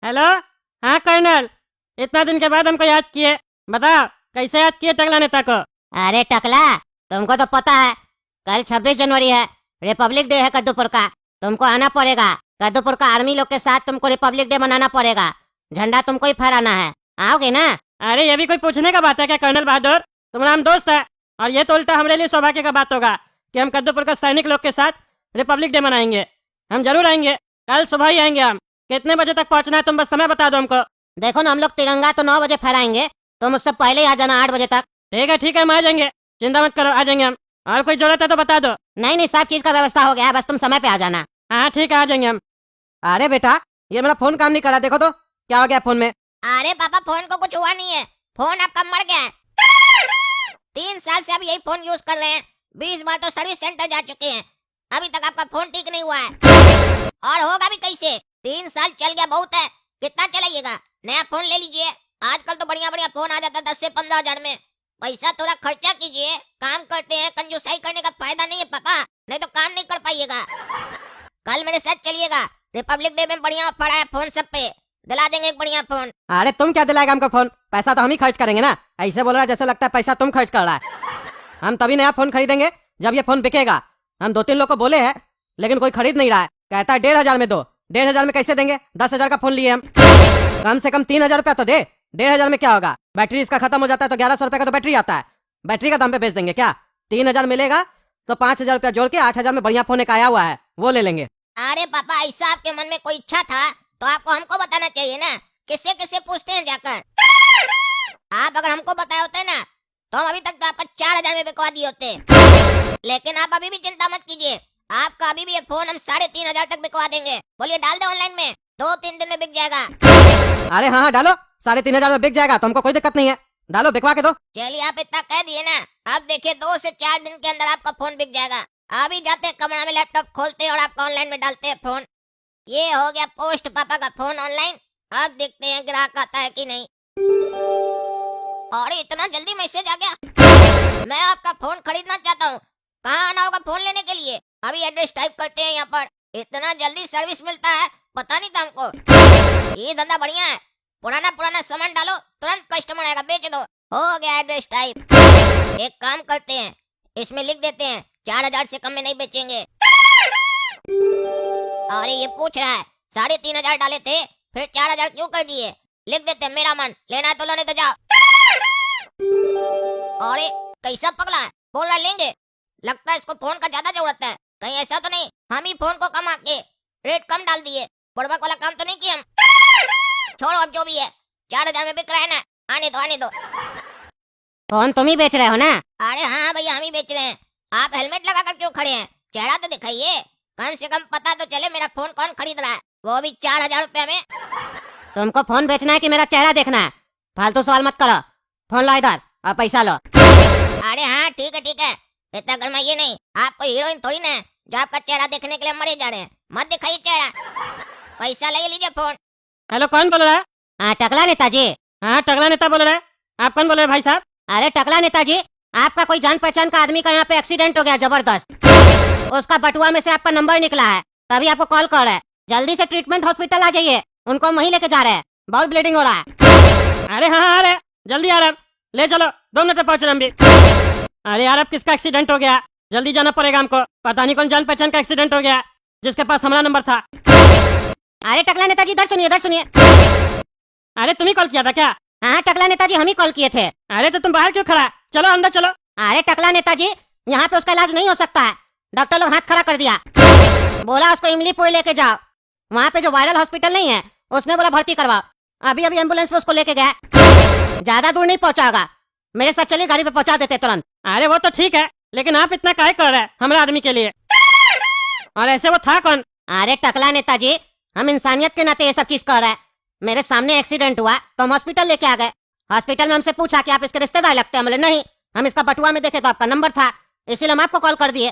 Hello. हाँ colonel, इतना दिन के बाद हमको याद किए। बताओ कैसे याद किए टकला नेता को? अरे टकला, तुमको तो पता है कल 26 जनवरी है, रिपब्लिक डे है कद्दूपुर का। तुमको आना पड़ेगा। कद्दूपुर का आर्मी लोग के साथ तुमको रिपब्लिक डे मनाना पड़ेगा। झंडा तुमको ही फहराना है। आओगे ना? अरे ये भी कोई पूछने का बात है क्या कर्नल बहादुर? तुम्हारा हम दोस्त है और ये तो उल्टा हमारे लिए सौभाग्य का बात होगा कि हम कद्दूपुर का सैनिक लोग के साथ रिपब्लिक डे मनाएंगे। हम जरूर आएंगे, कल सुबह ही आएंगे हम। कितने बजे तक पहुंचना है तुम बस समय बता दो हमको। देखो ना, हम लोग तिरंगा तो 9 बजे फहराएंगे, तुम उससे पहले ही आ जाना 8 बजे तक। ठीक है हम आ जाएंगे, चिंता मत करो, आ जाएंगे हम। और कोई जरूरत है तो बता दो। नहीं, सब चीज का व्यवस्था हो गया है, बस तुम समय पे आ जाना। हाँ ठीक है, आ जाएंगे हम। अरे बेटा, ये मेरा फोन काम नहीं कर रहा, देखो तो क्या हो गया फोन में। अरे पापा, फोन को कुछ हुआ नहीं है, फोन आपका मर गया है। 3 साल से आप यही फोन यूज कर रहे हैं, 20 बार तो सर्विस सेंटर जा चुके हैं, अभी तक आपका फोन ठीक नहीं हुआ है। और होगा भी कैसे? 3 साल चल गया, बहुत है। कितना चलाइएगा? नया फोन ले लीजिए। आजकल तो बढ़िया बढ़िया फोन आ जाता है 10 से 15 हजार में। पैसा थोड़ा खर्चा कीजिए, काम करते हैं, कंजूसाई करने का फायदा नहीं है पापा, नहीं तो काम नहीं कर पाइएगा। कल मेरे साथ चलिएगा, रिपब्लिक डे में बढ़िया ऑफर आया फोन सब पे, दिला देंगे एक बढ़िया फोन। अरे तुम क्या दिलाएगा हमको फोन? पैसा तो हम ही खर्च करेंगे ना। ऐसे बोल रहा है जैसे लगता है पैसा तुम खर्च कर रहा है। हम तभी नया फोन खरीदेंगे जब ये फोन बिकेगा। हम 2-3 लोग को बोले हैं, लेकिन कोई खरीद नहीं रहा है। कहता है 1,500 में दो। 1,500 में कैसे देंगे? 10,000 का फोन लिए हम। कम से कम 3,000 रुपया तो दे। 1,500 में क्या होगा? बैटरी इसका खत्म हो जाता है तो 1,100 रुपए का तो बैटरी आता है। बैटरी का दाम पे बेच देंगे क्या? 3,000 मिलेगा तो 5,000 रुपया जोड़ के 8,000 में बढ़िया फोन एक आया हुआ है, वो ले लेंगे। अरे पापा, ऐसा आपके मन में कोई इच्छा था तो आपको हमको बताना चाहिए ना। किससे किससे पूछते हैं जाकर? आप अगर हमको बताए होते ना तो हम अभी तक तो आपका 4,000 में बिकवा दिए होते। लेकिन आप अभी भी चिंता मत कीजिए, आपका अभी भी ये फोन हम 3,500 तक बिकवा देंगे। बोलिए, डाल दे ऑनलाइन में, 2-3 दिन में बिक जाएगा। अरे हाँ डालो, 3,500 में बिक जाएगा, तुमको कोई दिक्कत नहीं है। डालो, बिकवा के दो। चलिए, आप इतना कह दिए ना, अब देखिए 2 से 4 दिन के अंदर आपका फोन बिक जाएगा। अभी जाते कमरा में लैपटॉप खोलते हैं और आपका ऑनलाइन में डालते हैं फोन। ये हो गया पोस्ट पापा का फोन ऑनलाइन। अब देखते हैं ग्राहक आता है कि नहीं। अरे इतना जल्दी मैसेज आ गया। मैं आपका फोन खरीदना चाहता हूँ, कहाँ आना होगा फोन लेने के लिए? अभी एड्रेस टाइप करते हैं यहाँ पर। इतना जल्दी सर्विस मिलता है, पता नहीं था हमको। ये धंधा बढ़िया है, पुराना सामान डालो, तुरंत कस्टमर आएगा, बेच दो। हो गया एड्रेस टाइप। एक काम करते हैं, इसमें लिख देते हैं 4,000 से कम में नहीं बेचेंगे। अरे ये पूछ रहा है 3,500 डाले थे, फिर 4,000 क्यों कर दिए? लिख देते हैं मेरा मन, लेना है तो लेने तो जाओ। अरे कैसा पगला है, बोल रहा लेंगे। लगता है इसको फोन का ज्यादा जरूरत है। कहीं ऐसा तो नहीं हम ही फोन को कम आके रेट कम डाल दिए? बुड़बक वाला काम तो नहीं किया हम? छोड़ो, अब जो भी है 4,000 में बिक रहा है ना, आने दो। फोन तुम ही बेच रहे हो ना? अरे हाँ भैया, हम ही बेच रहे हैं। आप हेलमेट लगा कर क्यों खड़े हैं? चेहरा तो दिखाइए, कम से कम पता तो चले मेरा फोन कौन खरीद रहा है, वो भी 4,000 रुपया में। तुमको फोन बेचना है कि मेरा चेहरा देखना है? फालतू सवाल मत करो। फोन लो इधर और पैसा लो। अरे हाँ ठीक है, इतना गरमाइए नहीं। आपको हीरोइन थोड़ी ना है जो आपका चेहरा देखने के लिए मरे जा रहे हैं। मत दिखाइए चेहरा, पैसा ले लीजिए फोन। हेलो, कौन बोल रहा है? हाँ टकला नेताजी। हाँ टकला नेता बोल रहा है। आप कौन बोल रहे हैं भाई साहब? अरे टकला नेताजी, आपका कोई जान पहचान का आदमी का यहाँ पे एक्सीडेंट हो गया जबरदस्त। उसका बटुआ में से आपका नंबर निकला है, तभी आपको कॉल कर रहा है। जल्दी से ट्रीटमेंट हॉस्पिटल आ जाइए, उनको वहीं लेके जा रहे हैं, बहुत ब्लीडिंग हो रहा है। अरे हाँ, अरे जल्दी आ रहा, ले चलो, 2 मिनट में पहुंच रहे हम भी। अरे यार, अब किसका एक्सीडेंट हो गया? जल्दी जाना पड़ेगा हमको। पता नहीं कौन जान पहचान का एक्सीडेंट हो गया जिसके पास हमारा नंबर था। अरे टकला नेताजी, इधर सुनिए। अरे तुम्ही कॉल किया था क्या? हाँ टकला नेताजी, हम ही कॉल किए थे। अरे तो तुम बाहर क्यों खड़ा है? चलो अंदर चलो। अरे टकला नेताजी, यहाँ पे उसका इलाज नहीं हो सकता है, डॉक्टर लोग हाथ खड़ा कर दिया। बोला उसको इमलीपुर लेके जाओ, वहाँ पे जो वायरल हॉस्पिटल नहीं है उसमें बोला भर्ती करवाओ। अभी एम्बुलेंस में उसको लेके गया, ज्यादा दूर नहीं पहुंचा होगा। मेरे साथ चलिए, गाड़ी पे पहुंचा देते तुरंत। अरे वो तो ठीक है, लेकिन आप इतना काहे कर रहे हैं हमारे आदमी के लिए? और ऐसे वो था कौन? अरे टकला नेताजी, हम इंसानियत के नाते ये सब चीज कर रहे हैं। मेरे सामने एक्सीडेंट हुआ तो हम हॉस्पिटल लेके आ गए। हॉस्पिटल में हमसे पूछा कि आप इसके रिश्तेदार लगते हैं। बोले नहीं, हम इसका बटुआ में देखे तो आपका नंबर था, इसीलिए हम आपको कॉल कर दिए।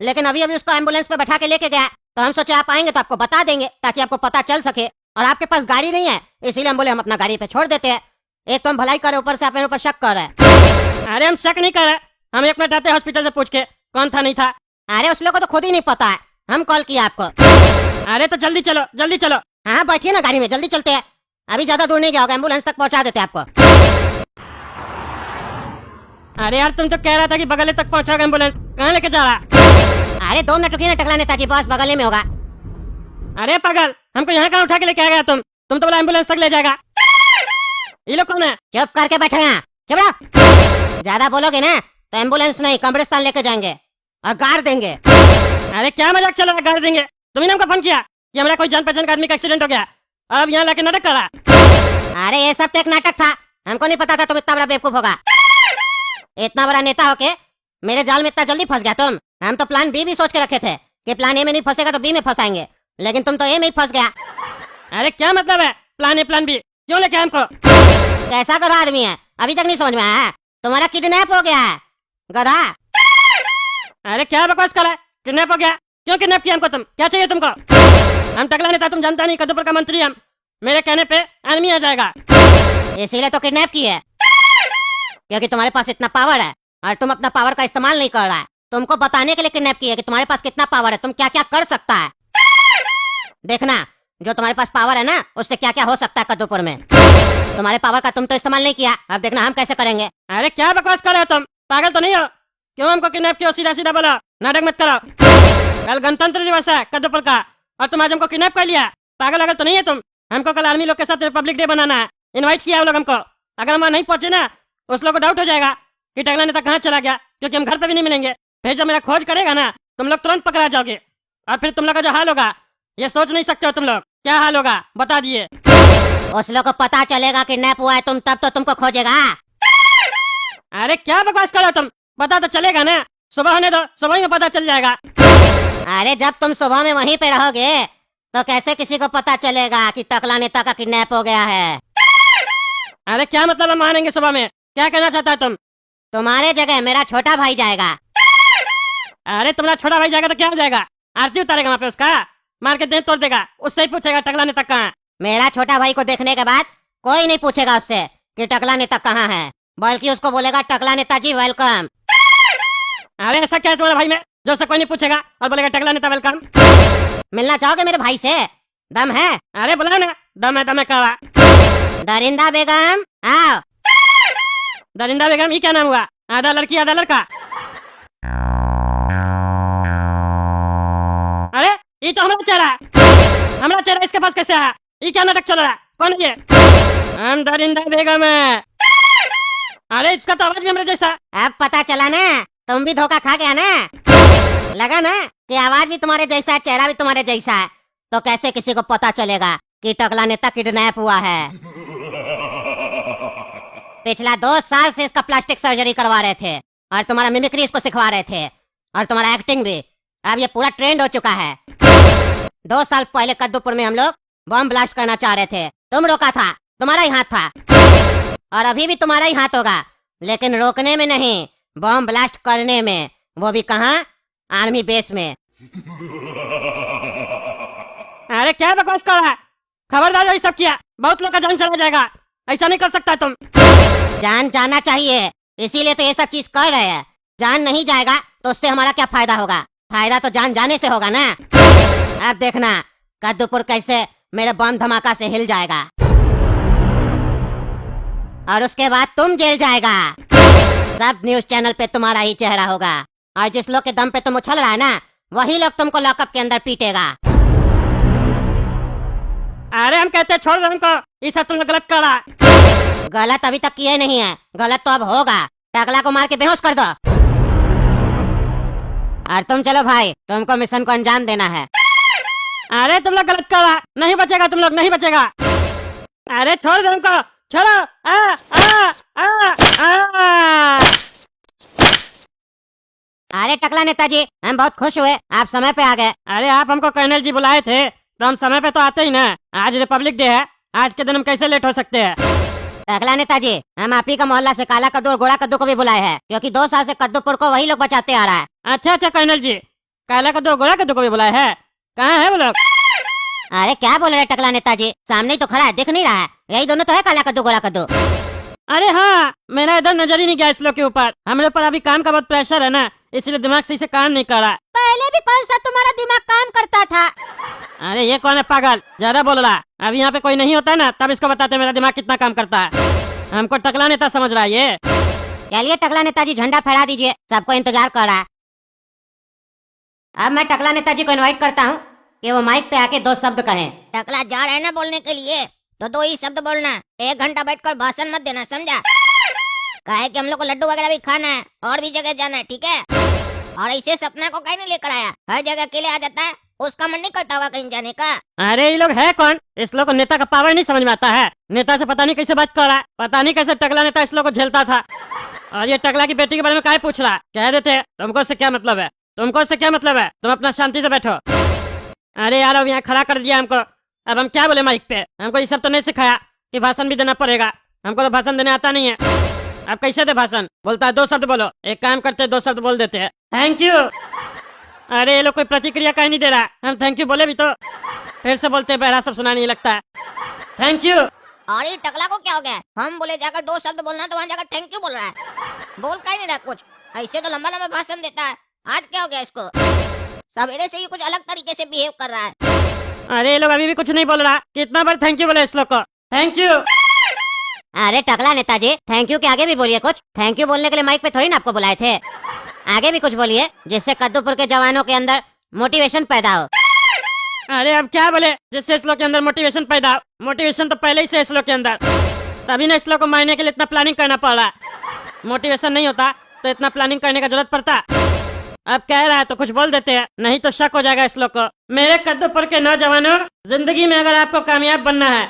लेकिन अभी उसको एम्बुलेंस पे बैठा के लेके गया, तो हम सोचे आप आएंगे तो आपको बता देंगे, ताकि आपको पता चल सके। और आपके पास गाड़ी नहीं है, इसीलिए हम बोले हम अपना गाड़ी पे छोड़ देते हैं। एक तो हम भलाई करे, ऊपर से आप मेरे ऊपर शक कर रहे हैं। अरे हम शक नहीं कर रहे, हम 1 मिनट आते हॉस्पिटल से पूछ के कौन था नहीं था। अरे उस लोग को तो खुद ही नहीं पता है, हम कॉल किया आपको। अरे तो जल्दी चलो। हाँ बैठिए ना गाड़ी में, जल्दी चलते हैं। अभी ज्यादा दूर नहीं गया होगा, एम्बुलेंस तक पहुंचा देते हैं आपको। अरे यार तुम तो कह रहा था कि बगल तक पहुंचाओगे एम्बुलेंस, कहाँ लेके जा रहा? अरे 2 मिनट रुकिए ना टकला नेताजी, बस बगल में होगा। अरे पागल, हमको यहाँ कहाँ उठा के लेके आ गया तुम तो बोला एम्बुलेंस तक ले जाएगा। ये लोग कौन है? चुप करके बैठे यहाँ, चुप रहो। ज्यादा बोलोगे ना तो एम्बुलेंस नहीं कब्रिस्तान लेके जाएंगे और गाड़ देंगे। अरे क्या मजाक चल रहा है, गाड़ देंगे? तुम्ही हमको फोन किया कि हमारा कोई जान पहचान का आदमी का एक्सीडेंट हो गया, अब यहाँ लाके नाटक कर रहा। अरे ये सब तो एक नाटक था, हमको नहीं पता था तुम इतना बड़ा बेवकूफ होगा। इतना बड़ा नेता होके मेरे जाल में इतना जल्दी फंस गया तुम। हम तो प्लान बी भी सोच के रखे थे कि प्लान ए में नहीं फंसेगा तो बी में फंसाएंगे, लेकिन तुम तो ए में ही फंस गया। अरे क्या मतलब है प्लान ए प्लान बी, क्यों लेके आए हमको? कैसा गधा आदमी है, अभी तक नहीं समझ में आया? तुम्हारा किडनैप हो गया है गधा। अरे क्या बकवास कर रहा है, किडनैप हो गया? क्यों किडनैप किया हमको? तुम क्या चाहिए तुमको? हम टकला नेता, तुम जानता नहीं, कद्दूपुर का मंत्री हम, मेरे कहने पे आदमी आ जाएगा। इसीलिए तो किडनैप की है, क्योंकि तुम्हारे पास इतना पावर है और तुम अपना पावर का इस्तेमाल नहीं कर रहा है। तुमको बताने के लिए किडनैप की है कि तुम्हारे पास कितना पावर है, तुम क्या क्या कर सकता है। देखना जो तुम्हारे पास पावर है ना, उससे क्या क्या हो सकता है कद्दूपुर में। तुम्हारे पावर का तुम तो इस्तेमाल नहीं किया, अब देखना हम कैसे करेंगे। अरे क्या बकवास कर रहे हो तुम, पागल तो नहीं हो? क्यों हमको किडनैप किया? सीधा सीधा बोलो, नाटक मत करो। कल गणतंत्र दिवस है कद्दूपुर का और तुम आज हमको किडनैप कर लिया। पागल अगल तो नहीं है तुम? हमको कल आर्मी लोग के साथ रिपब्लिक डे बनाना है, इनवाइट किया है वो लोग हमको। अगर हम वहाँ नहीं पहुंचे ना, उस लोग को डाउट हो जाएगा कि टकला नेता कहाँ चला गया, क्योंकि हम घर पे भी नहीं मिलेंगे। फिर जब मेरा खोज करेगा ना, तुम लोग तुरंत पकड़ा जाओगे और फिर तुम लोग का जो हाल होगा ये सोच नहीं सकते हो तुम लोग। क्या हाल होगा बता दिए। उस लोग को पता चलेगा किडनैप हुआ है तुम, तब तो तुमको खोजेगा। अरे क्या बकवास कर रहे हो तुम, पता तो चलेगा ना, सुबह होने दो, सुबह ही में पता चल जाएगा। अरे जब तुम सुबह में वहीं पे रहोगे तो कैसे किसी को पता चलेगा कि टकला नेता का किडनैप हो गया है। अरे क्या मतलब हम मानेंगे सुबह में, क्या कहना चाहता है तुम? तुम्हारे जगह मेरा छोटा भाई जाएगा। अरे तुम्हारा छोटा भाई जाएगा तो क्या हो जाएगा? आरती उतारेगा वहाँ पे उसका, मार के देह तोड़ देगा, उससे ही पूछेगा टकला नेता कहाँ है। मेरा छोटा भाई को देखने के बाद कोई नहीं पूछेगा उससे कि टकला नेता कहाँ है, बल्कि उसको बोलेगा टकला नेताजी वेलकम। अरे ऐसा क्या है तुम्हारे भाई में जो उससे कोई नहीं पूछेगा और बोलेगा टकला नेता वेलकम? मिलना चाहोगे मेरे भाई से? दम है? अरे बोला ना दम है कहा। दरिंदा बेगम आओ। दरिंदा बेगम, ये क्या नाम हुआ? आधा लड़की आधा लड़का। अरे ये तो हमारा चेहरा इसके पास कैसे आया? ये क्या नाटक चल रहा है? कौन है ये? हम दरिंदा बेगम है। अरे इसका तो आवाज भी हमारे जैसा। अब पता चला ना, तुम भी धोखा खा गया ना। लगा ना कि आवाज भी तुम्हारे जैसा है, चेहरा भी तुम्हारे जैसा है, तो कैसे किसी को पता चलेगा कि टकला नेता किडनैप हुआ है। पिछला 2 साल से इसका प्लास्टिक सर्जरी करवा रहे थे और तुम्हारा मिमिक्री इसको सिखवा रहे थे और तुम्हारा एक्टिंग भी। अब ये पूरा ट्रेंड हो चुका है। 2 साल पहले कद्दूपुर में हम लोग बम ब्लास्ट करना चाह रहे थे, तुम रोका था, तुम्हारा ही हाथ था, और अभी भी तुम्हारा ही हाथ होगा, लेकिन रोकने में नहीं, बम ब्लास्ट करने में, वो भी कहाँ? आर्मी बेस में। अरे क्या बकवास कर रहा है? खबरदार जो ये सब किया, बहुत लोग का जान चला जाएगा, ऐसा नहीं कर सकता तुम। जान जाना चाहिए, इसीलिए तो ये सब चीज कर रहे हैं। जान नहीं जाएगा तो उससे हमारा क्या फायदा होगा? फायदा तो जान जाने से होगा ना। अब देखना कद्दूपुर कैसे मेरे बम धमाका से हिल जाएगा और उसके बाद तुम जेल जाएगा। सब न्यूज चैनल पे तुम्हारा ही चेहरा होगा और जिस लोग के दम पे तुम उछल रहा है ना, वही लोग तुमको लॉकअप के अंदर पीटेगा। अरे हम कहते हैं छोड़ दो हमको, ये सब तुम लोग गलत कर रहा है। गलत अभी तक किए नहीं है, गलत तो अब होगा। टकला को मार के बेहोश कर दो। और तुम चलो भाई, तुमको मिशन को अंजाम देना है। अरे तुम लोग गलत कर रहा है, नहीं बचेगा, तुम लोग नहीं बचेगा। अरे छोड़ दो हमको, छोड़ो। आ, आ, आ, आ। अरे टकला नेताजी, हम बहुत खुश हुए, आप समय पे आ गए। अरे आप हमको कर्नल जी बुलाए थे तो हम समय पे तो आते ही ना। आज रिपब्लिक डे है, आज के दिन हम कैसे लेट हो सकते हैं? टकला नेताजी, हम आप ही का मोहल्ला से काला कद्दू और गोरा कद्दू को भी बुलाए हैं, क्योंकि 2 साल से कद्दूपुर को वही लोग बचाते आ रहा है। अच्छा कर्नल जी, काला कद्दू गोरा कद्दू को भी बुलाए है? कहाँ है वो लोग? अरे क्या बोल रहे टकला नेताजी, सामने ही तो खड़ा है, दिख नहीं रहा है? यही दोनों तो है काला कद्दू गोरा कद्दू। अरे हाँ, मेरा इधर नजर ही नहीं गया इस लोग के ऊपर। हमारे ऊपर अभी काम का बहुत प्रेशर है ना, इसलिए दिमाग सही से काम नहीं कर रहा। पहले भी कौन सा तुम्हारा दिमाग काम करता था? अरे ये कौन है पागल, ज्यादा बोल रहा। अभी यहाँ पे कोई नहीं होता ना, तब इसको बताते मेरा दिमाग कितना काम करता है। हमको टकला नेता समझ रहा है ये। चलिए टकला नेताजी, झंडा फहरा दीजिए, सबको इंतजार कर रहा है। अब मैं टकला नेताजी को इनवाइट करता हूँ कि वो माइक पे आके 2 शब्द कहें। टकला जा रहा है ना बोलने के लिए, तो 2 ही शब्द बोलना। 1 घंटा बैठकर भाषण मत देना, समझा? काहे कि हम लोग को लड्डू वगैरह भी खाना है और भी जगह जाना है, ठीक है? और ऐसे सपना को कहीं नहीं लेकर आया, हर जगह अकेले आ जाता है, उसका मन नहीं करता होगा कहीं जाने का। अरे ये लोग है कौन? इस लोग को नेता का पावर नहीं समझ में आता है। नेता से पता नहीं कैसे बात कर रहा है, पता नहीं कैसे टकला नेता इस लोग को झेलता था। और ये टकला की बेटी के बारे में काहे पूछ रहा है? कह देते तुमको इससे क्या मतलब है, तुमको इससे क्या मतलब है, तुम अपना शांति से बैठो। अरे यार अब यहाँ खड़ा कर दिया हमको, अब हम क्या बोले माइक पे? हमको ये सब तो नहीं सिखाया कि भाषण भी देना पड़ेगा। हमको तो भाषण देने आता नहीं है। अब कैसे दे भाषण? बोलता है 2 शब्द बोलो। एक काम करते 2 शब्द बोल देते हैं, थैंक यू। अरे ये लोग कोई प्रतिक्रिया कहीं नहीं दे रहा। हम थैंक यू बोले भी तो फिर से बोलते हैं, बहरा सब सुना नहीं लगता है। Thank you. और ये टकला को क्या हो गया? हम बोले जाकर 2 शब्द बोलना, तो वहाँ जाकर थैंक यू बोल रहा है। बोल कहीं नहीं रहा कुछ, ऐसे तो लंबा लंबा भाषण देता है। आज क्या हो गया इसको? सवेरे से ही कुछ अलग तरीके से बिहेव कर रहा है। अरे ये लोग अभी भी कुछ नहीं बोल रहा। कितना बार थैंक यू बोले इस लोग को? Thank you. अरे टकला नेताजी, थैंक यू के आगे भी बोलिए कुछ। थैंक यू बोलने के लिए माइक पे थोड़ी ना आपको बुलाए थे। आगे भी कुछ बोलिए जिससे कद्दूपुर के जवानों के अंदर मोटिवेशन पैदा हो। अरे अब क्या बोले जिससे इस लोग के अंदर मोटिवेशन पैदा हो? मोटिवेशन तो पहले ही से इस लोग के अंदर, तभी ना इस लोग को मारने के लिए इतना प्लानिंग करना पड़ रहा। मोटिवेशन नहीं होता तो इतना प्लानिंग करने का जरूरत पड़ता। अब कह रहा है तो कुछ बोल देते हैं, नहीं तो शक हो जाएगा इस लोग को। मेरे कद्दूपुर के नौजवानों, जिंदगी में अगर आपको कामयाब बनना है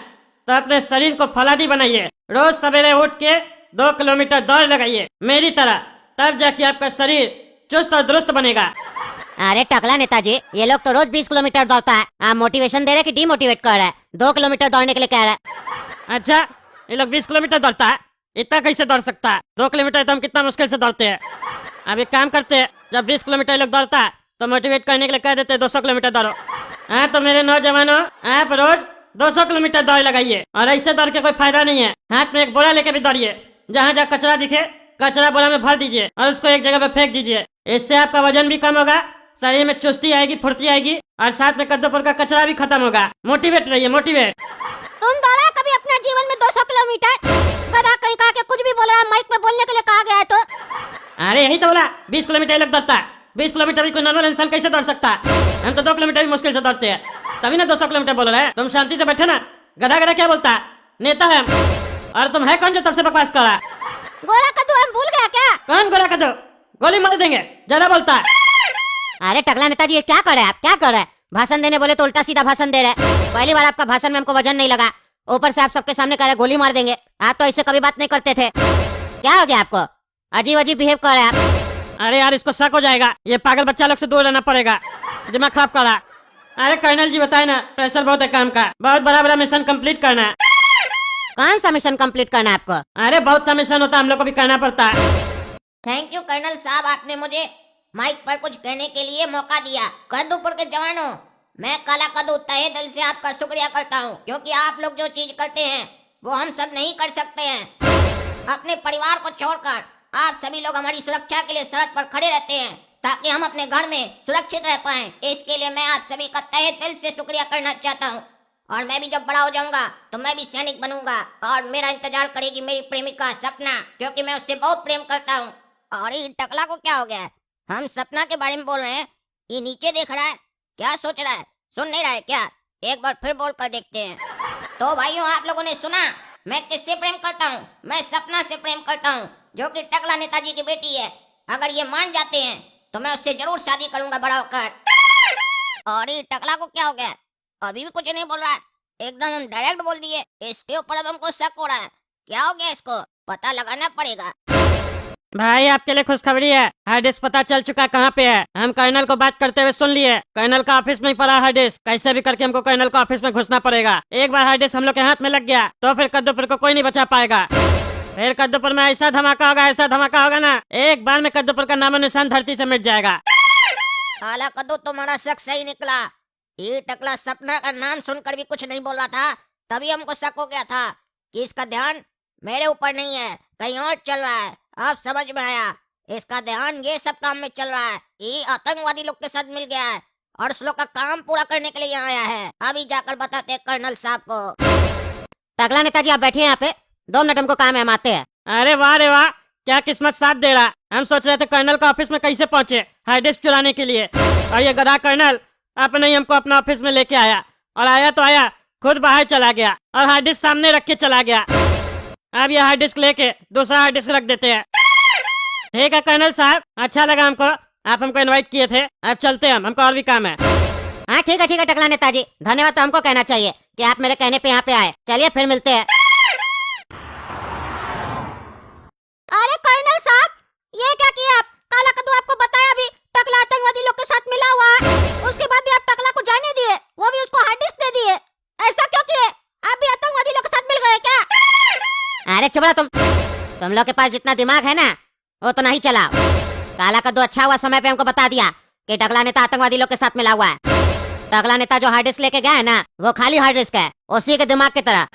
तो अपने शरीर को फौलादी बनाइए। रोज सवेरे उठ के 2 किलोमीटर दौड़ लगाइए मेरी तरह, तब जाके आपका शरीर चुस्त और दुरुस्त बनेगा। अरे टकला नेताजी, ये लोग तो रोज 20 किलोमीटर दौड़ता है। आप मोटिवेशन दे रहे कि डिमोटिवेट कर रहे हैं? 2 किलोमीटर दौड़ने के लिए कह रहे हैं। अच्छा, ये लोग 20 किलोमीटर दौड़ता है, इतना कैसे दौड़ सकता है? 2 किलोमीटर तो हम कितना मुश्किल से दौड़ते हैं। अब एक काम करते हैं, जब 20 किलोमीटर ये लोग दौड़ता है तो मोटिवेट करने के लिए कह देते हैं 200 किलोमीटर दौड़ो। हाँ तो मेरे नौजवानों, आप रोज 200 किलोमीटर दौड़ लगाइए। और ऐसे दौड़ के कोई फायदा नहीं है। हाथ में एक बोरा लेके भी दौड़िए, जहाँ जहाँ कचरा दिखे कचरा बोरा में भर दीजिए और उसको एक जगह पे फेंक दीजिए। इससे आपका वजन भी कम होगा, शरीर में चुस्ती आएगी, फुर्ती आएगी, और साथ में कद्दूपुर का कचरा भी खत्म होगा। मोटिवेट रहिए, मोटिवेट। तुम दौड़ा कभी अपने जीवन में 200 किलोमीटर? गधा कहीं कहा के कुछ भी बोल रहा, माइक में बोलने के लिए कहा गया है तो। अरे यही तो बोला, 20 किलोमीटर ये लोग दौड़ता है। 20 किलोमीटर भी कोई नॉर्मल इंसान कैसे दौड़ सकता है? हम तो 2 किलोमीटर भी मुश्किल से दौड़ते हैं, तभी ना 200 किलोमीटर बोल रहे हैं। तुम शांति से बैठे ना। गधा गधा क्या बोलता है? नेता है हम। और तुम है कौन जो तब से बकवास कर रहा है? गोरा कद्दू हम भूल गया क्या? कौन गोरा कद्दू? गोली मार देंगे, ज्यादा बोलता है। अरे टकला नेताजी, ये क्या कर रहे हैं आप? क्या कर रहे हैं? भाषण देने बोले तो उल्टा सीधा भाषण दे रहे हैं। पहली बार आपका भाषण में हमको वजन नहीं लगा, ऊपर से आप सबके सामने कह रहे गोली मार देंगे। आप तो ऐसे कभी बात नहीं करते थे। क्या हो गया आपको? अजीब अजीब बिहेव कर रहे हैं आप। अरे यार इसको शक हो जाएगा, ये पागल बच्चा लोग से दूर रहना पड़ेगा। दिमाग खराब कर रहा। अरे कर्नल जी बताए ना, प्रेशर बहुत है काम का, बहुत बड़ा बड़ा मिशन कंप्लीट करना है। कौन सा मिशन कंप्लीट करना है आपको? अरे बहुत सा मिशन होता है, हम लोग को भी करना पड़ता है। थैंक यू कर्नल साहब, आपने मुझे माइक पर कुछ कहने के लिए मौका दिया। कद्दूपुर के जवानों, मैं काला कद्दू तहे दिल से आपका शुक्रिया करता हूँ, क्योंकि आप लोग जो चीज करते हैं वो हम सब नहीं कर सकते हैं। अपने परिवार को छोड़कर आप सभी लोग हमारी सुरक्षा के लिए सड़क पर खड़े रहते हैं ताकि हम अपने घर में सुरक्षित रह पाएं। इसके लिए मैं आप सभी का तहे दिल से शुक्रिया करना चाहता हूँ। और मैं भी जब बड़ा हो जाऊंगा तो मैं भी सैनिक बनूंगा और मेरा इंतजार करेगी मेरी प्रेमिका सपना, क्योंकि मैं उससे बहुत प्रेम करता हूँ। और ये टकला को क्या हो गया है? हम सपना के बारे में बोल रहे हैं, ये नीचे देख रहा है, क्या सोच रहा है? सुन नहीं रहा है क्या? एक बार फिर बोल कर देखते हैं। तो भाइयों, आप लोगों ने सुना मैं किससे प्रेम करता हूँ? मैं सपना से प्रेम करता हूँ, जो कि टकला नेताजी की बेटी है। अगर ये मान जाते हैं तो मैं उससे जरूर शादी करूंगा बड़ा होकर। और ये टकला को क्या हो गया? अभी भी कुछ नहीं बोल रहा है, एकदम हम डायरेक्ट बोल दिए। इसके ऊपर अब हमको शक हो रहा है, क्या हो गया इसको? पता लगाना पड़ेगा। भाई आपके लिए खुशखबरी है, हार्ड डिस्क पता चल चुका है कहाँ पे है। हम कर्नल को बात करते हुए सुन लिए, कर्नल का ऑफिस में ही पड़ा हार्ड डिस्क। कैसे भी करके हमको कर्नल का ऑफिस में घुसना पड़ेगा। एक बार हार्ड डिस्क हम लोग के हाथ में लग गया तो फिर कद्दूपुर को कोई नहीं बचा पाएगा। फिर कद्दूपुर में ऐसा धमाका होगा, ऐसा धमाका होगा ना, एक बार में कद्दूपुर का नामो निशान धरती से मिट जाएगा। काला कद्दू, तुम्हारा शक सही निकला। ये टकला सपना का नाम सुनकर भी कुछ नहीं बोल रहा था, तभी हमको शक हो गया था कि इसका ध्यान मेरे ऊपर नहीं है, कहीं और चल रहा है। अब समझ में आया, इसका ध्यान ये सब काम में चल रहा है। ये आतंकवादी लोग के साथ मिल गया है और उस लोग का काम पूरा करने के लिए यहाँ आया है। अभी जाकर बताते हैं कर्नल साहब को। टकला नेताजी आप बैठिए यहाँ पे, 2 मिनट हमको काम है, हम आते हैं। अरे वाह रे वाह, क्या किस्मत साथ दे रहा। हम सोच रहे थे कर्नल का ऑफिस में कैसे पहुंचे हार्ड डिस्क चुराने के लिए, और ये गधा कर्नल अपने ही हमको अपना ऑफिस में लेके आया, और आया तो आया, खुद बाहर चला गया और हार्ड डिस्क सामने रख के चला गया। अब ये हार्ड डिस्क लेके दूसरा हार्ड डिस्क रख देते हैं। ठीक है कर्नल साहब, अच्छा लगा हमको, आप हमको इनवाइट किए थे। अब चलते हैं, हमको और भी काम है। हाँ ठीक है टकला नेताजी, धन्यवाद तो हमको कहना चाहिए कि आप मेरे कहने पे यहाँ पे आए। चलिए फिर मिलते हैं। अरे कर्नल साहब, ये क्या किया आप? काला कद्दू आपको बताया अभी टकला आतंकवादी लोग के साथ मिला हुआ है, उसके बाद भी आप टकला को जाने दिए, वो भी उसको हार्ड डिस्क दे दिए। ऐसा क्यों किए? आप भी आतंकवादी लोग के साथ मिल गए क्या? अरे चुप रहो तुम लोग के पास जितना दिमाग है ना वो तो नहीं चलाओ। काला कद्दू अच्छा हुआ समय पे हमको बता दिया कि टकला नेता आतंकवादी लोग के साथ मिला हुआ है। टकला नेता जो हार्ड डिस्क लेके गया है ना, वो खाली हार्ड डिस्क है, उसी के दिमाग की तरह।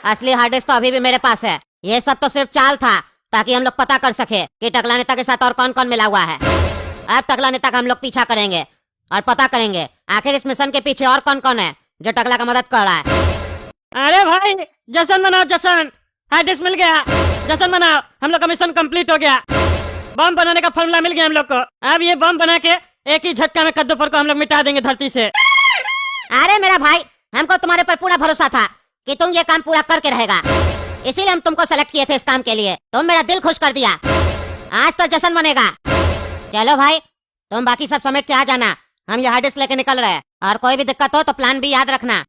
असली हार्ड डिस्क तो अभी भी मेरे पास है। ये सब तो सिर्फ चाल था ताकि हम लोग पता कर सके कि टकला नेता के साथ और कौन कौन मिला हुआ है। अब टकला नेता का हम लोग पीछा करेंगे और पता करेंगे आखिर इस मिशन के पीछे और कौन कौन है जो टकला का मदद कर रहा है। अरे भाई जश्न मनाओ, जश्न, हार्ड डिस्क मिल गया, जश्न मनाओ, हम लोग का मिशन कंप्लीट हो गया। बम बनाने का फॉर्मूला मिल गया हम लोग को। अब ये बम बना के एक ही झटका में कद्दूपुर को हम लोग मिटा देंगे धरती से। अरे मेरा भाई, हमको तुम्हारे पर पूरा भरोसा था कि तुम ये काम पूरा करके रहेगा, इसीलिए हम तुमको सेलेक्ट किए थे इस काम के लिए। तुम मेरा दिल खुश कर दिया, आज तो जश्न मनेगा। चलो भाई, तुम बाकी सब समेट के आ जाना, हम ये हार्ड डिस्क लेके निकल रहे हैं, और कोई भी दिक्कत हो तो प्लान भी याद रखना।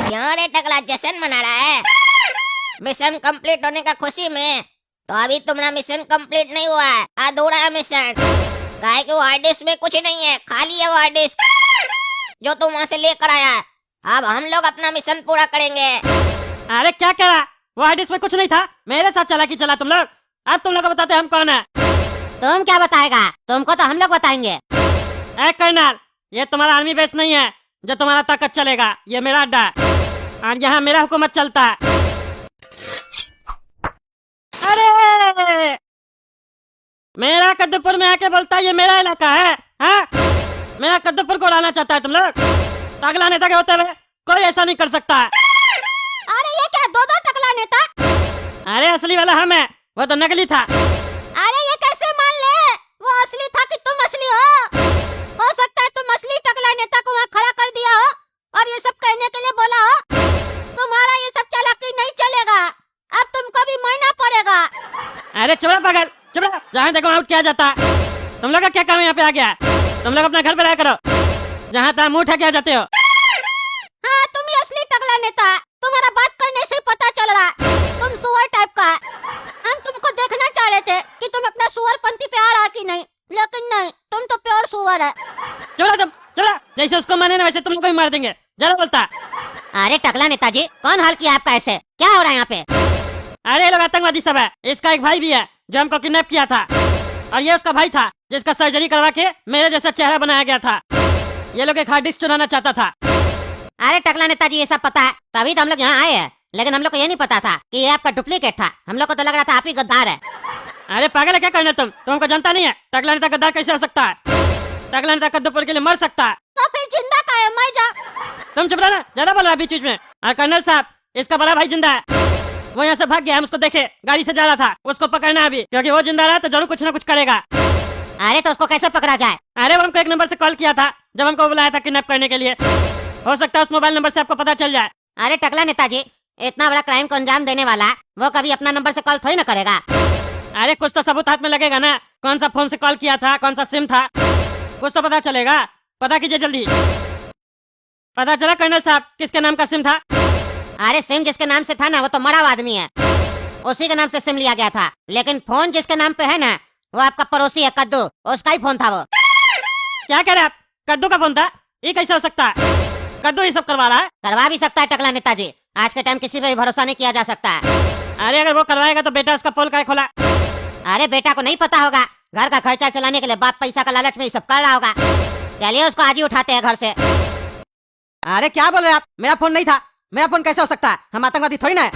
क्यों रे टकला, जश्न मना रहा है? मिशन कंप्लीट होने का खुशी में? तो अभी तुम्हारा मिशन कंप्लीट नहीं हुआ है, अधूरा है मिशन। काहे कि वो हार्ड डिस्क में कुछ नहीं है, खाली है वो हार्ड डिस्क जो तुम वहाँ से लेकर आया है। अब हम लोग अपना मिशन पूरा करेंगे। अरे क्या करा, वो हार्ड डिस्क में कुछ नहीं था, मेरे साथ चला कि चला तुम लोग। अब तुम लोग को बताते हम कौन है। तुम क्या बताएगा? तुमको तो हम लोग बताएंगे। ए कर्नल, ये तुम्हारा आर्मी बेस नहीं है जो तुम्हारा ताकत चलेगा, ये मेरा अड्डा है और यहाँ मेरा हुकूमत चलता है। अरे मेरा कद्दूपुर में आके बोलता है ये मेरा इलाका है, हाँ? मेरा कद्दूपुर को उड़ाना चाहता है तुम लोग? टकला नेता के होते हुए कोई ऐसा नहीं कर सकता है। अरे ये क्या, दो टकला नेता? अरे असली वाला हम है, वो तो नकली था। अरे ये कैसे मान ले? वो असली था कि तुम असली हो सकता है तुम असली टकला नेता को वहाँ खड़ा कर दिया हो और ये सब कहने के लिए बोला हो। तुम्हारा ये सब चालाकी नहीं चलेगा, अब तुमको भी मरना पड़ेगा। अरे चुप पागल, चुप, जहाँ देखो आउट किया जाता है। तुम लोग का क्या काम यहाँ पे आ गया? तुम लोग अपना घर पे रहा करो, जहाँ तहाँ मुँह उठा के आ जाते हो। हाँ, तुम ही असली टकला नेता, तुम्हारा बात करने से पता चल रहा है तुम सुअर टाइप का है। हम तुमको देखना चाह रहे थे कि तुम अपना सुअर पंथी पे आ रहा कि नहीं, लेकिन नहीं, तुम तो प्योर सुअर है। चला, जैसे उसको माने ना वैसे तुम लोग को भी मार देंगे, जरा बोलता। अरे टकला नेताजी, कौन हाल किया आपका ऐसे? क्या हो रहा है यहाँ पे? अरे ये लोग आतंकवादी सब है। इसका एक भाई भी है जो हमको किडनैप किया था, और ये उसका भाई था जिसका सर्जरी करवा के मेरे जैसा चेहरा बनाया गया था। ये लोग एक हार्ड डिस्क चुराना चाहता था। अरे टकला नेताजी, ये सब पता है, तभी तो हम लोग यहाँ आए हैं, लेकिन हम लोग को ये नहीं पता था कि ये आपका डुप्लीकेट था। हम लोग को तो लग रहा था आप ही गद्दार है। अरे पागल है क्या कर्नल, तुम हमको जानता नहीं है? टकला नेता गद्दार कैसे हो सकता है? टकला नेता कद्दूपुर के लिए मर सकता है। तो फिर जिंदा का है, मर जा। तुम चुप रहना, ज्यादा बोल रहा है बीच बीच में। और कर्नल साहब, इसका बड़ा भाई जिंदा है, वो यहाँ से भाग गया। हम उसको देखे, गाड़ी से जा रहा था, उसको पकड़ना है अभी, क्योंकि वो जिंदा रहा तो जरूर कुछ ना कुछ करेगा। अरे तो उसको कैसे पकड़ा जाए? अरे वो हमको एक नंबर से कॉल किया था जब हमको बुलाया था किडनैप करने के लिए। हो सकता है उस मोबाइल नंबर से आपको पता चल जाए। अरे टकला नेताजी, इतना बड़ा क्राइम को अंजाम देने वाला वो कभी अपना नंबर से कॉल थोड़ी ना करेगा। अरे कुछ तो सबूत हाथ में लगेगा ना, कौन सा फोन से कॉल किया था, कौन सा सिम था, कुछ तो पता चलेगा। पता कीजिए जल्दी। पता चला कर्नल साहब किसके नाम का सिम था? अरे सिम जिसके नाम से था ना, वो तो मरा हुआ आदमी है, उसी के नाम से सिम लिया गया था। लेकिन फोन जिसके नाम पे है ना, वो आपका पड़ोसी है कद्दू, उसका ही फोन था वो। क्या कह रहे आप? कद्दू का फोन था? ये कैसे हो सकता है? कद्दू ये सब करवा रहा है? करवा भी सकता है टकला नेताजी, आज के टाइम किसी पे भी भरोसा नहीं किया जा सकता है। अरे अगर वो करवाएगा तो बेटा उसका पोल का खोला। अरे बेटा को नहीं पता होगा, घर का खर्चा चलाने के लिए बाप पैसा का लालच में ये सब कर रहा होगा। चलिए उसको आज ही उठाते हैं घर से। अरे क्या बोल रहे हैं आप? मेरा फोन नहीं था। मेरा फोन कैसे हो सकता है? हम आतंकवादी थोड़ी ना है।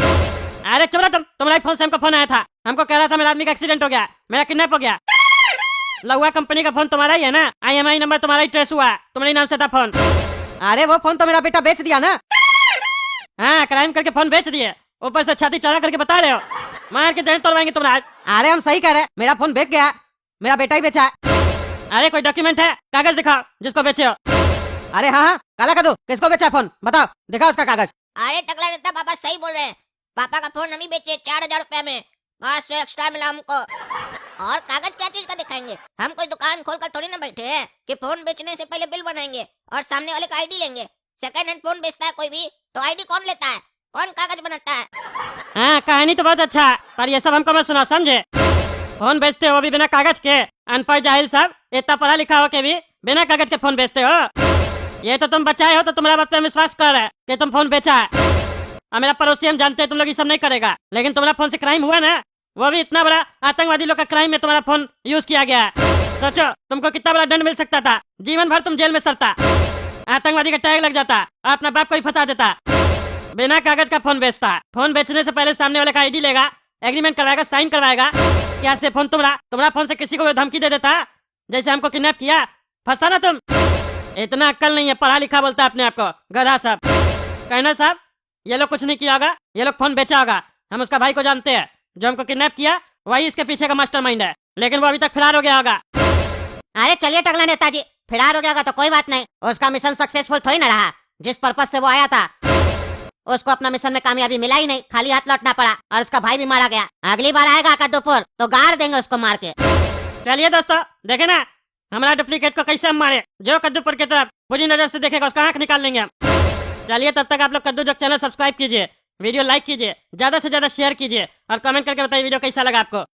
अरे चुप रहो तुम। तुम्हारा ही फोन से हमको फोन आया था। हमको कह रहा था मेरा आदमी का एक्सीडेंट हो गया, मेरा किडनैप हो गया। लहुआ कंपनी का फोन तुम्हारा ही है ना? IMI नंबर तुम्हारा ही ट्रेस हुआ, तुम्हारे नाम से था फोन। अरे वो फोन तो मेरा बेटा बेच दिया ना। हाँ, क्राइम करके फोन बेच दिए, ऊपर से छाती चौड़ा करके बता रहे हो। मार के जहन तोड़वाएंगे तुम्हारा आज। अरे हम सही कह रहे हैं, मेरा फोन बेच गया है। मेरा बेटा ही बेचा है। अरे कोई डॉक्यूमेंट है? कागज दिखाओ जिसको बेचे हो। अरे हाँ हाँ, काला कदू, किसको बेचा है फोन? बताओ, दिखाओ उसका कागज। अरे टकला नेता, पापा सही बोल रहे हैं। पापा का फोन हम ही बेचे 4000 रुपए में, 500 एक्स्ट्रा मिला हमको। और कागज क्या चीज का दिखाएंगे? हम कोई दुकान खोल कर थोड़ी ना बैठे हैं कि फोन बेचने से पहले बिल बनाएंगे और सामने वाले का आईडी लेंगे। सेकंड हैंड फोन बेचता है कोई भी तो आईडी कौन लेता है, कौन कागज बनाता है? हाँ, कहानी तो बहुत अच्छा है, पर ये सब हमको मत सुना, समझे? फोन बेचते हो भी बिना कागज के? अनपढ़ जाहिल सब, इतना पढ़ा लिखा हो के भी बिना कागज के फोन बेचते हो? ये तो तुम बचाए हो तो तुम्हारा बात पे हम विश्वास कर रहे हैं कि तुम फोन बेचा है। और मेरा पड़ोसी हम जानते हैं तुम लोग ये सब नहीं करेगा, लेकिन तुम्हारा फोन से क्राइम हुआ ना, वो भी इतना बड़ा आतंकवादी लोग का क्राइम में तुम्हारा फोन यूज किया गया है। सोचो तुमको कितना बड़ा दंड मिल सकता था, जीवन भर तुम जेल में सड़ता, आतंकवादी का टैग लग जाता और अपना बाप को ही फंसा देता। बिना कागज का फोन बेचता। फोन बेचने से पहले सामने वाले का आईडी लेगा, एग्रीमेंट करवाएगा, साइन करवाएगा। क्या से फोन तुम्हारा फोन से किसी को भी धमकी दे देता, जैसे हमको किडनैप किया, फंसा ना तुम। इतना अक्ल नहीं है, पढ़ा लिखा बोलता है अपने आप को, गधा साहब। कहना साहब, ये लोग कुछ नहीं किया होगा, ये लोग फोन बेचा होगा। हम उसका भाई को जानते हैं, जो हमको किडनैप किया वही इसके पीछे का मास्टरमाइंड है, लेकिन वो अभी तक फरार हो गया होगा। अरे चलिए टकला नेताजी, फरार हो गया तो कोई बात नहीं, उसका मिशन सक्सेसफुल थोड़ी ना रहा। जिस पर्पज से वो आया था उसको अपना मिशन में कामयाबी मिला ही नहीं, खाली हाथ लौटना पड़ा और उसका भाई भी मारा गया। अगली बार आएगा कद्दूपुर तो गाड़ देंगे उसको मार के। चलिए दोस्तों, देखे ना हमारा डुप्लीकेट को कैसे हम मारे। जो कद्दूपुर की तरफ बुरी नजर से देखेगा उसका आंख निकाल लेंगे हम। चलिए तब तक आप लोग कद्दू जोक चैनल सब्सक्राइब कीजिए, वीडियो लाइक कीजिए, ज्यादा से ज्यादा शेयर कीजिए और कमेंट करके बताइए वीडियो कैसा लगा आपको।